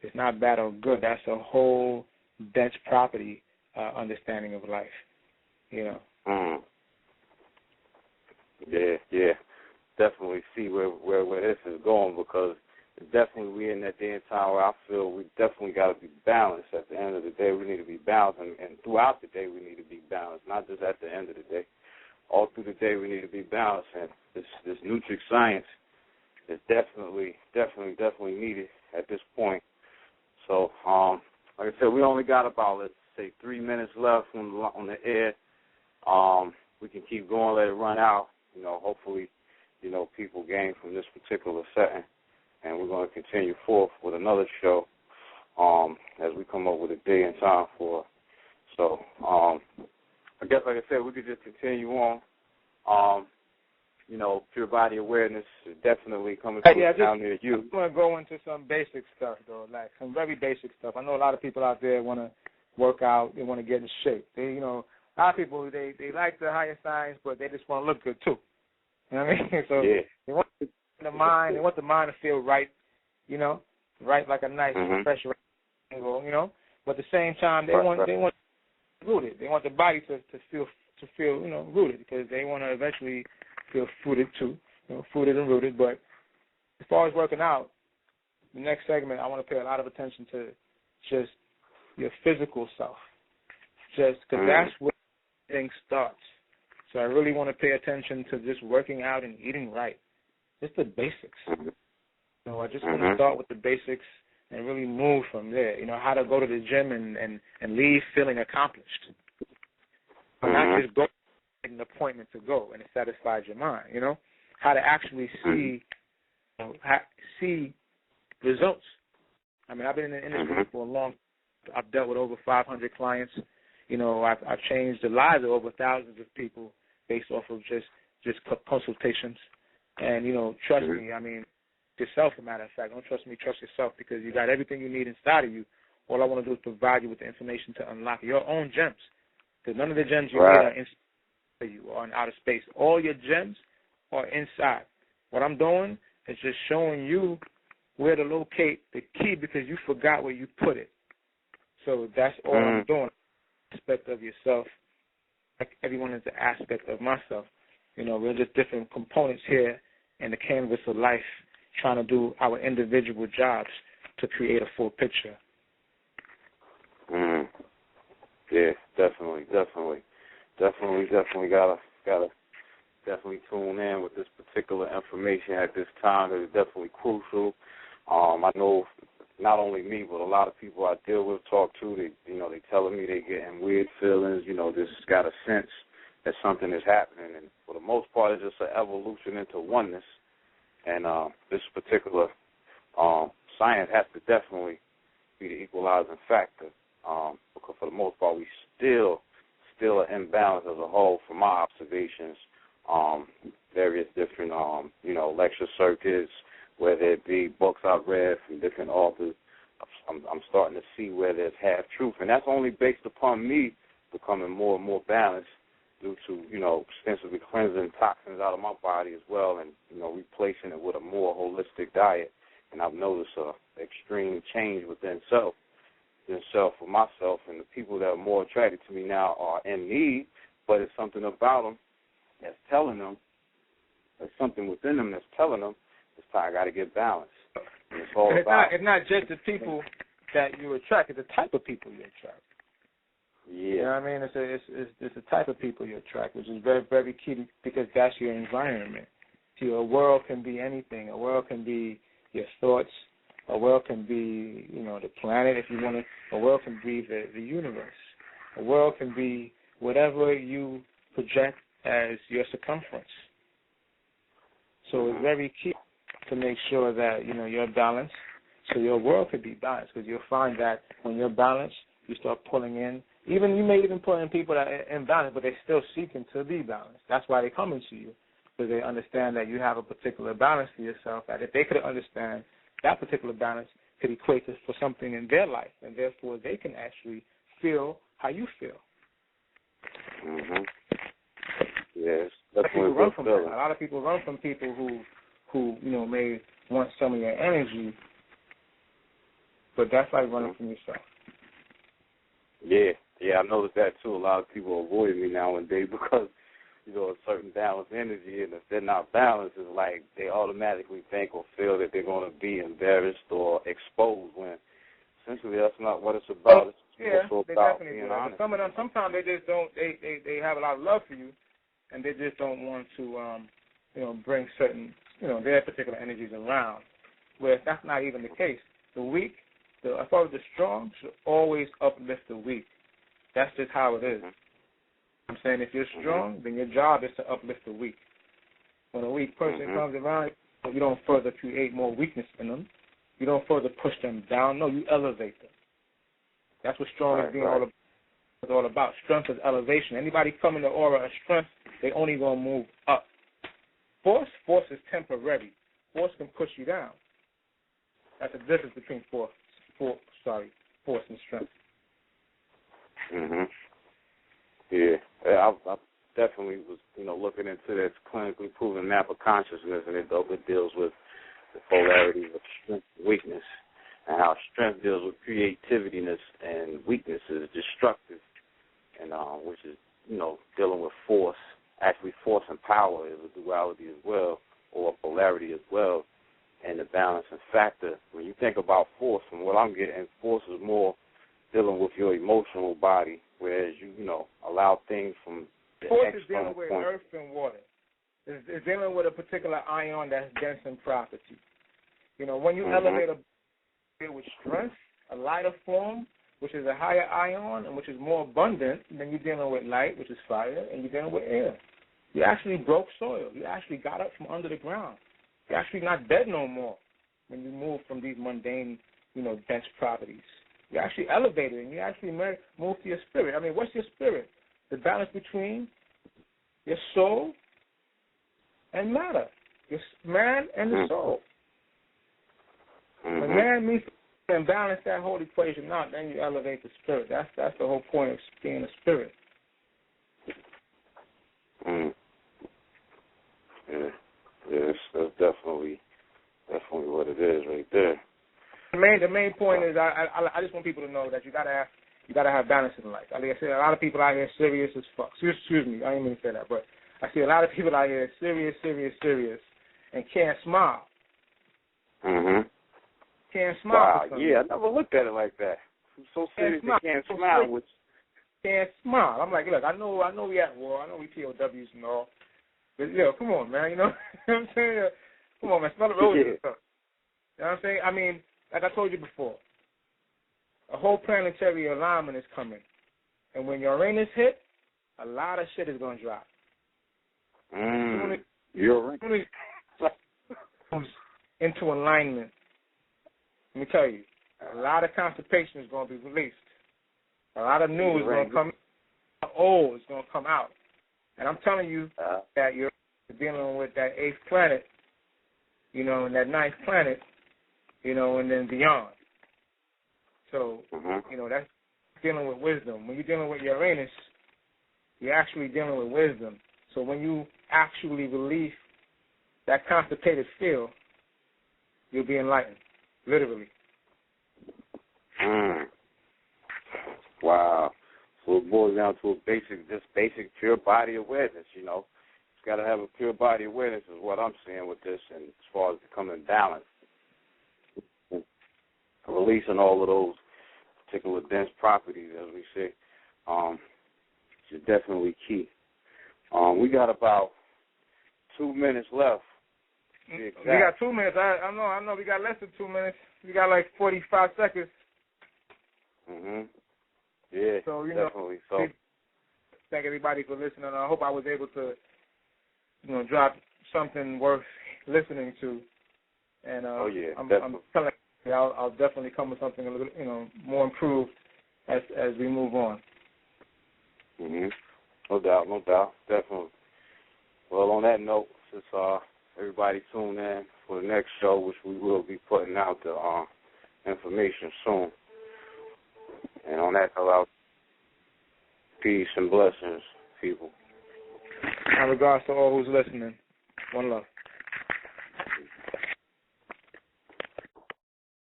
It's not bad or good. That's a whole dense property understanding of life, you know. Yeah. Definitely see where this is going, because definitely we're in that day and time where I feel we definitely got to be balanced. At the end of the day, we need to be balanced, and throughout the day we need to be balanced, not just at the end of the day. All through the day we need to be balanced, and this Nutrix science is definitely needed at this point. So, like I said, we only got about, let's say, 3 minutes left on the air. We can keep going, let it run out. You know, hopefully, you know, people gain from this particular setting, and we're going to continue forth with another show as we come up with a day and time for it. So, I guess, like I said, we could just continue on. You know, pure body awareness is definitely coming down near you. I want to go into some basic stuff, though, like some very basic stuff. I know a lot of people out there want to work out, they want to get in shape. They, you know, a lot of people, they like the higher science, but they just want to look good, too. You know what I mean? So they want the mind, they want the mind to feel right, you know, right like a nice, fresh angle, you know. But at the same time, they want rooted. They want the body to feel, you know, rooted, because they want to eventually feel footed too, you know, footed and rooted. But as far as working out, the next segment, I want to pay a lot of attention to just your physical self, just because that's where everything starts. So I really want to pay attention to just working out and eating right, just the basics. So I just want to start with the basics and really move from there. You know, how to go to the gym and leave feeling accomplished. Not just go get an appointment to go and it satisfies your mind, you know. How to actually see see results. I mean, I've been in the industry for a long time. I've dealt with over 500 clients. You know, I've changed the lives of over thousands of people based off of just consultations. And, you know, trust me, I mean, yourself, as a matter of fact. Don't trust me, trust yourself, because you got everything you need inside of you. All I want to do is provide you with the information to unlock your own gems. Because none of the gems you need are inside you or in outer space. All your gems are inside. What I'm doing is just showing you where to locate the key, because you forgot where you put it. So that's all I'm doing. Aspect of yourself, like everyone is an aspect of myself. You know, we're just different components here in the canvas of life, trying to do our individual jobs to create a full picture. Yeah, definitely gotta tune in with this particular information at this time. It is definitely crucial. I know not only me, but a lot of people I deal with, talk to, they telling me they getting weird feelings. You know, just got a sense that something is happening, and for the most part, it's just an evolution into oneness. And this particular science has to definitely be the equalizing factor, because for the most part, we still are imbalanced as a whole from my observations. Various different, lecture circuits, whether it be books I've read from different authors, I'm starting to see where there's half truth. And that's only based upon me becoming more and more balanced due to, extensively cleansing toxins out of my body as well, and, replacing it with a more holistic diet. And I've noticed an extreme change within self for myself, and the people that are more attracted to me now are in need, but it's something about them that's telling them, there's something within them that's telling them, it's time I got to get balanced. And it's not just the people that you attract, it's the type of people you attract. Yeah. You know what I mean? It's the type of people you attract, which is very, very key, because that's your environment. See, a world can be anything. A world can be your thoughts. A world can be, the planet, if you want to. A world can be the universe. A world can be whatever you project as your circumference. So it's very key to make sure that, you're balanced, so your world could be balanced, because you'll find that when you're balanced, you start pulling in. You may even pull in people that are imbalanced, but they're still seeking to be balanced. That's why they come into you, because they understand that you have a particular balance to yourself, that if they could understand that particular balance could equate to for something in their life, and therefore they can actually feel how you feel. Yes, that's a lot of people run from people who may want some of your energy, But that's like running from yourself. Yeah, I noticed that too. A lot of people avoid me nowadays because, you know, a certain balanced energy, and if they're not balanced, it's like they automatically think or feel that they're going to be embarrassed or exposed when essentially that's not what it's about. It's also about being honest. Some of them, sometimes they just don't, they have a lot of love for you, and they just don't want to, you know, bring certain, you know, their particular energies around. Whereas that's not even the case. The weak, I thought the strong should always uplift the weak. That's just how it is. I'm saying if you're strong, then your job is to uplift the weak. When a weak person comes around, you don't further create more weakness in them. You don't further push them down. No, you elevate them. That's what strong is being all about. Strength is elevation. Anybody come in the aura of strength, they only going to move up. Force is temporary. Force can push you down. That's the difference between force and strength. Yeah, I definitely was, you know, looking into this clinically proven map of consciousness, and it deals with the polarity of strength and weakness, and how strength deals with creativity and weakness is destructive, and which is, you know, dealing with force. Actually, force and power is a duality as well, or a polarity as well, and the balancing factor. When you think about force, from what I'm getting, force is more dealing with your emotional body, whereas you know, allow things from the force is dealing point. with earth and water. It's dealing with a particular ion that's dense in property. You know, when you elevate a with strength, a lighter form, which is a higher ion and which is more abundant, then you're dealing with light, which is fire, and you're dealing with air. You actually broke soil. You actually got up from under the ground. You're actually not dead no more when you move from these mundane, you know, dense properties. You're actually elevated, and you actually move to your spirit. I mean, what's your spirit? The balance between your soul and matter, your man and the soul. When man meets and balance that whole equation out, then you elevate the spirit. That's the whole point of being a spirit. Yeah, that's definitely what it is right there. The main point is I just want people to know that you gotta have balance in life. Like I said, a lot of people out here serious as fuck. Excuse me, I didn't mean to say that, but I see a lot of people out here serious, and can't smile. Can't smile. Wow, yeah, I never looked at it like that. I'm so serious they can't smile. Can't smile. I'm like, look, I know we at war. I know we POWs and all. But, yo, come on, man. You know what I'm saying? Come on, man. Smell the roses and stuff. You know what I'm saying? I mean, like I told you before, a whole planetary alignment is coming. And when Uranus hit, a lot of shit is going to drop. You're right. Into alignment. Let me tell you, a lot of constipation is going to be released. A lot of news is going to come. Old is going to come out. And I'm telling you that you're dealing with that 8th planet, you know, and that 9th planet, you know, and then beyond. So, you know, that's dealing with wisdom. When you're dealing with Uranus, you're actually dealing with wisdom. So when you actually release that constipated feel, you'll be enlightened, literally. Wow. So it boils down to basic pure body awareness, you know. It's got to have a pure body awareness is what I'm saying with this, and as far as becoming balanced. Releasing all of those particular dense properties, as we say, is definitely key. We got about 2 minutes left. We got 2 minutes. I know. We got less than 2 minutes. We got like 45 seconds. Yeah, so, you definitely. Know, so, thank everybody for listening. I hope I was able to, you know, drop something worth listening to. And I'm telling you, I'll definitely come with something a little, you know, more improved as we move on. No doubt, definitely. Well, on that note, since everybody tune in for the next show, which we will be putting out the information soon. And on that, allow peace and blessings, people. In regards to all who's listening, one love.